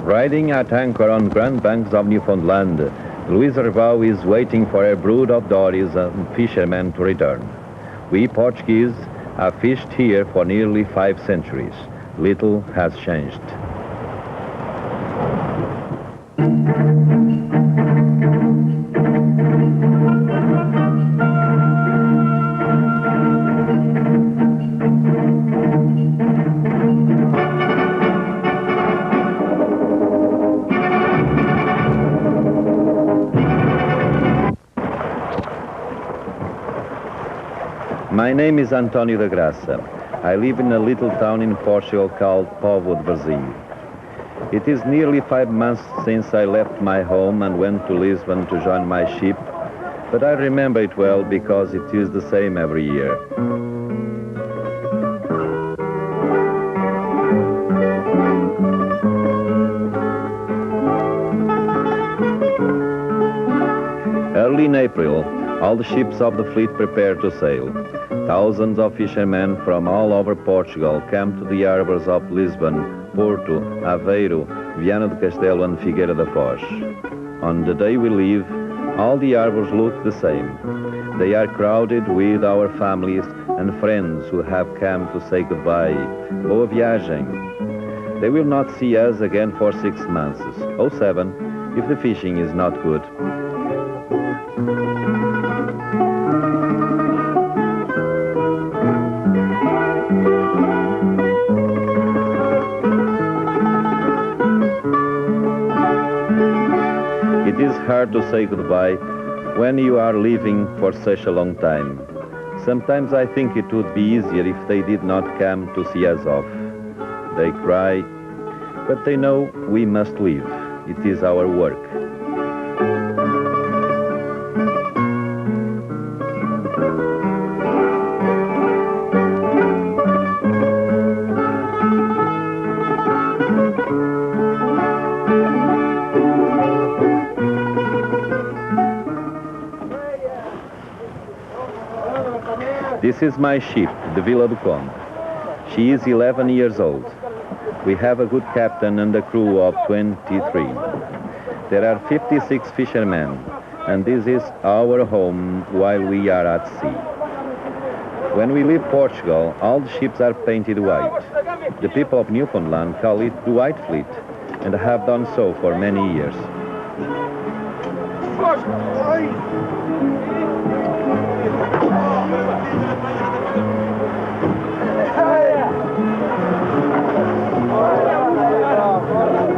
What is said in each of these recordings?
Riding at anchor on Grand Banks of Newfoundland, Louise Revaux is waiting for a brood of dories and fishermen to return. We Portuguese have fished here for nearly 5 centuries. Little has changed. My name is António da Graça. I live in a little town in Portugal called Povo de Varzim. It is nearly 5 months since I left my home and went to Lisbon to join my ship, but I remember it well because it is the same every year. Early in April, all the ships of the fleet prepare to sail. Thousands of fishermen from all over Portugal come to the harbors of Lisbon, Porto, Aveiro, Viana do Castelo and Figueira da Foz. On the day we leave, all the harbors look the same. They are crowded with our families and friends who have come to say goodbye. Boa viagem. They will not see us again for 6 months, or 7, if the fishing is not good. It is hard to say goodbye when you are leaving for such a long time. Sometimes I think it would be easier if they did not come to see us off. They cry, but they know we must leave. It is our work. This is my ship, the Vila do Conde. She is 11 years old. We have a good captain and a crew of 23. There are 56 fishermen, and this is our home while we are at sea. When we leave Portugal, all the ships are painted white. The people of Newfoundland call it the White Fleet, and have done so for many years.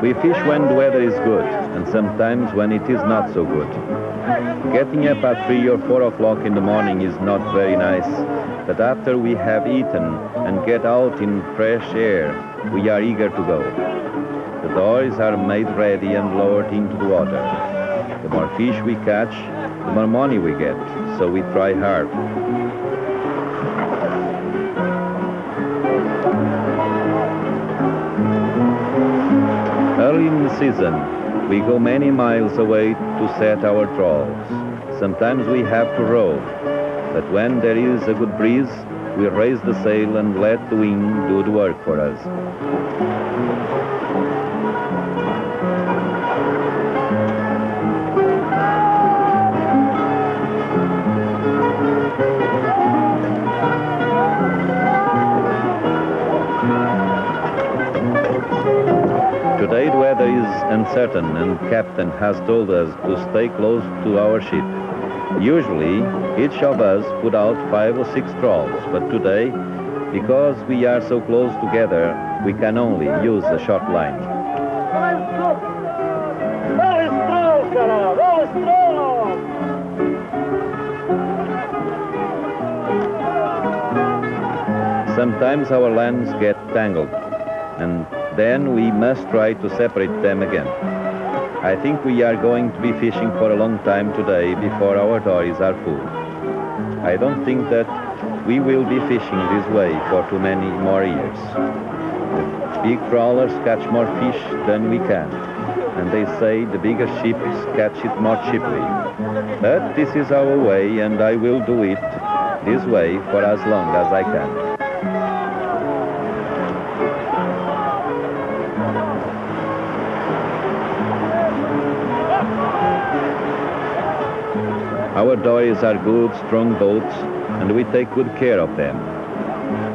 We fish when the weather is good, and sometimes when it is not so good. Getting up at 3 or 4 o'clock in the morning is not very nice, but after we have eaten and get out in fresh air, we are eager to go. The dories are made ready and lowered into the water. The more fish we catch, the more money we get, so we try hard. Early in the season, we go many miles away to set our trawls. Sometimes we have to row, but when there is a good breeze, we raise the sail and let the wind do the work for us. Today the weather is uncertain and the captain has told us to stay close to our ship. Usually each of us put out 5 or 6 trawls, but today, because we are so close together, we can only use a short line. Sometimes our lines get tangled, and then we must try to separate them again. I think we are going to be fishing for a long time today before our dories are full. I don't think that we will be fishing this way for too many more years. The big trawlers catch more fish than we can, and they say the bigger ships catch it more cheaply. But this is our way, and I will do it this way for as long as I can. Our dories are good, strong boats, and we take good care of them.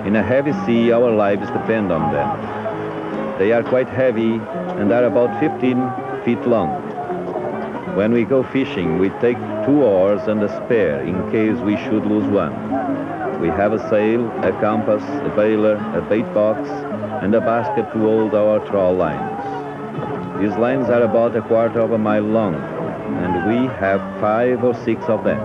In a heavy sea, our lives depend on them. They are quite heavy and are about 15 feet long. When we go fishing, we take 2 oars and a spare in case we should lose one. We have a sail, a compass, a bailer, a bait box, and a basket to hold our trawl lines. These lines are about 1/4 mile long, and we have 5 or 6 of them.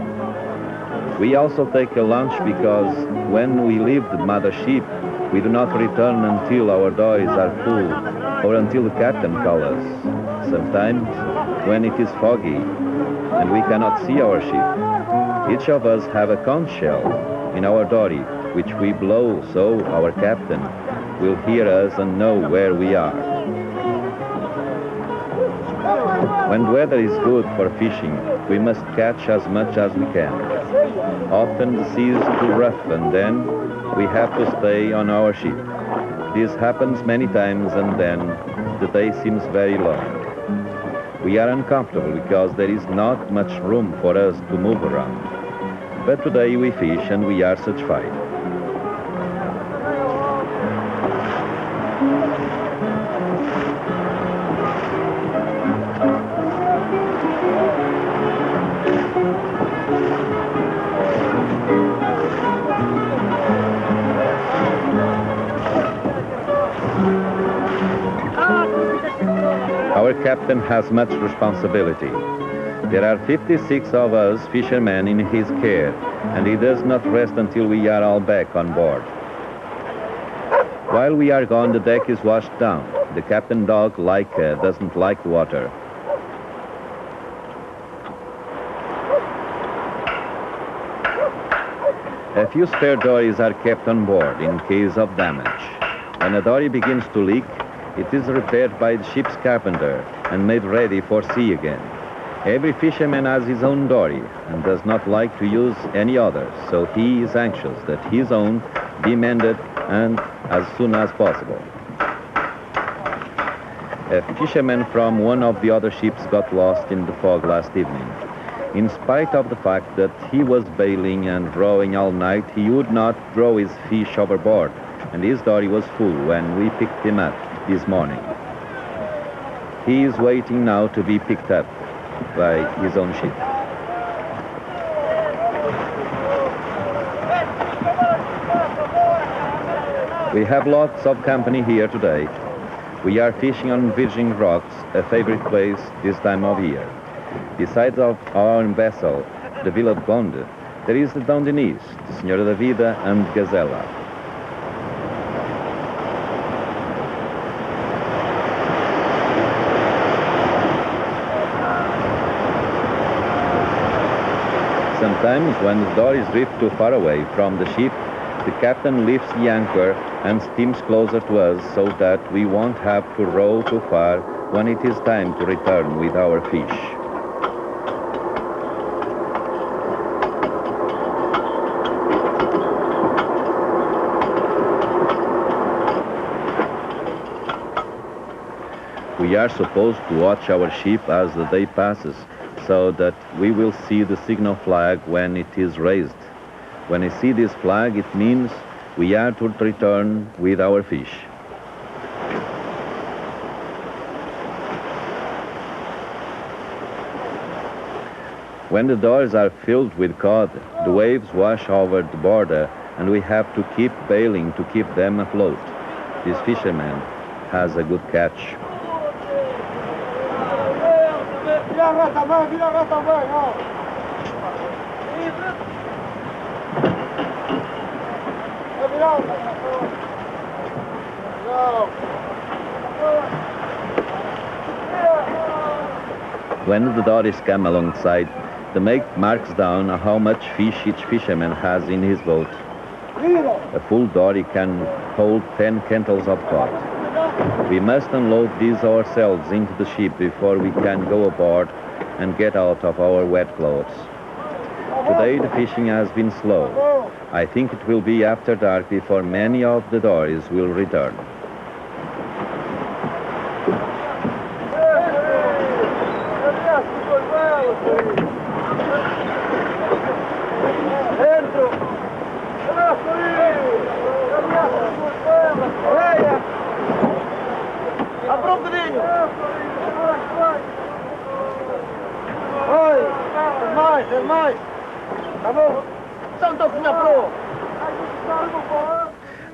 We also take a lunch because when we leave the mothership, we do not return until our dories are full or until the captain calls us. Sometimes, when it is foggy and we cannot see our ship, each of us have a conch shell in our dory, which we blow so our captain will hear us and know where we are. When the weather is good for fishing, we must catch as much as we can. Often the sea is too rough and then we have to stay on our ship. This happens many times and then the day seems very long. We are uncomfortable because there is not much room for us to move around. But today we fish and we are satisfied. Our captain has much responsibility. There are 56 of us fishermen in his care, and he does not rest until we are all back on board. While we are gone, the deck is washed down. The captain dog, Laika, doesn't like water. A few spare dories are kept on board in case of damage. When a dory begins to leak, it is repaired by the ship's carpenter and made ready for sea again. Every fisherman has his own dory and does not like to use any other, so he is anxious that his own be mended and as soon as possible. A fisherman from one of the other ships got lost in the fog last evening. In spite of the fact that he was bailing and rowing all night, he would not throw his fish overboard, and his dory was full when we picked him up this morning. He is waiting now to be picked up by his own ship. We have lots of company here today. We are fishing on Virgin Rocks, a favorite place this time of year. Besides of our own vessel, the Vila de Conde, there is the Dom Denise, the Senhora da Vida, and Gazela. Sometimes, when the dories drift too far away from the ship, the captain lifts the anchor and steams closer to us so that we won't have to row too far when it is time to return with our fish. We are supposed to watch our ship as the day passes, so that we will see the signal flag when it is raised. When I see this flag, it means we are to return with our fish. When the doors are filled with cod, the waves wash over the border, and we have to keep bailing to keep them afloat. This fisherman has a good catch. When the dories come alongside, the mate marks down how much fish each fisherman has in his boat. A full dory can hold 10 quintals of cod. We must unload these ourselves into the ship before we can go aboard and get out of our wet clothes. Today the fishing has been slow. I think it will be after dark before many of the dories will return.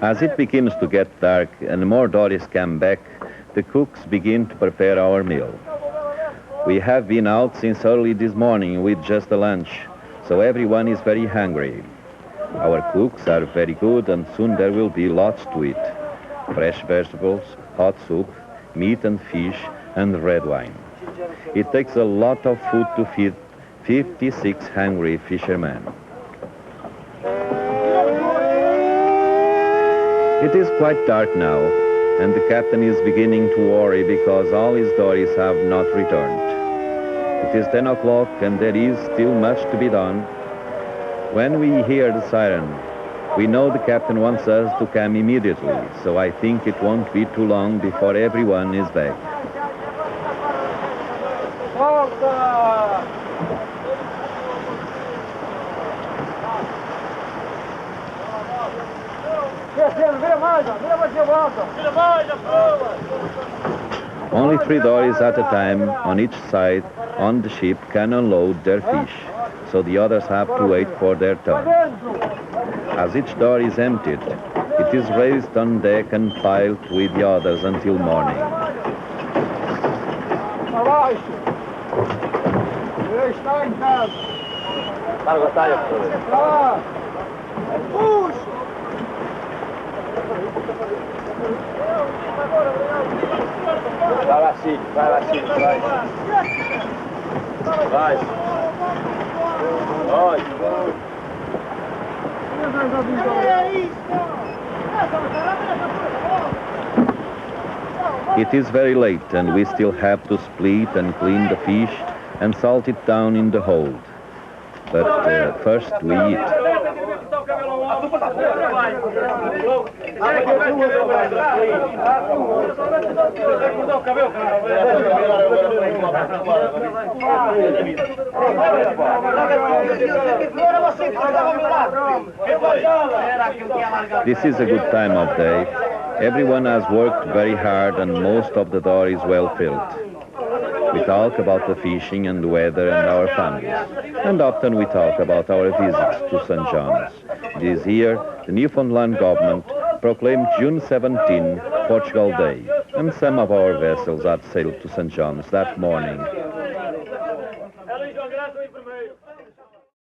As it begins to get dark and more dories come back, the cooks begin to prepare our meal. We have been out since early this morning with just a lunch, so everyone is very hungry. Our cooks are very good, and soon there will be lots to eat. Fresh vegetables, hot soup, meat and fish, and red wine. It takes a lot of food to feed 56 hungry fishermen. It is quite dark now, and the captain is beginning to worry because all his dories have not returned. It is 10 o'clock and there is still much to be done. When we hear the siren, we know the captain wants us to come immediately, so I think it won't be too long before everyone is back. Only 3 dories at a time on each side on the ship can unload their fish, so the others have to wait for their turn. As each dory is emptied, it is raised on deck and piled with the others until morning. Vai lá, Chico, vai. Vai. Vai. It is very late and we still have to split and clean the fish and salt it down in the hold. But first we eat. This is a good time of day. Everyone has worked very hard and most of the door is well filled. We talk about the fishing and the weather and our families. And often we talk about our visits to St. John's. This year, the Newfoundland government proclaimed June 17 Portugal Day. And some of our vessels had sailed to St. John's that morning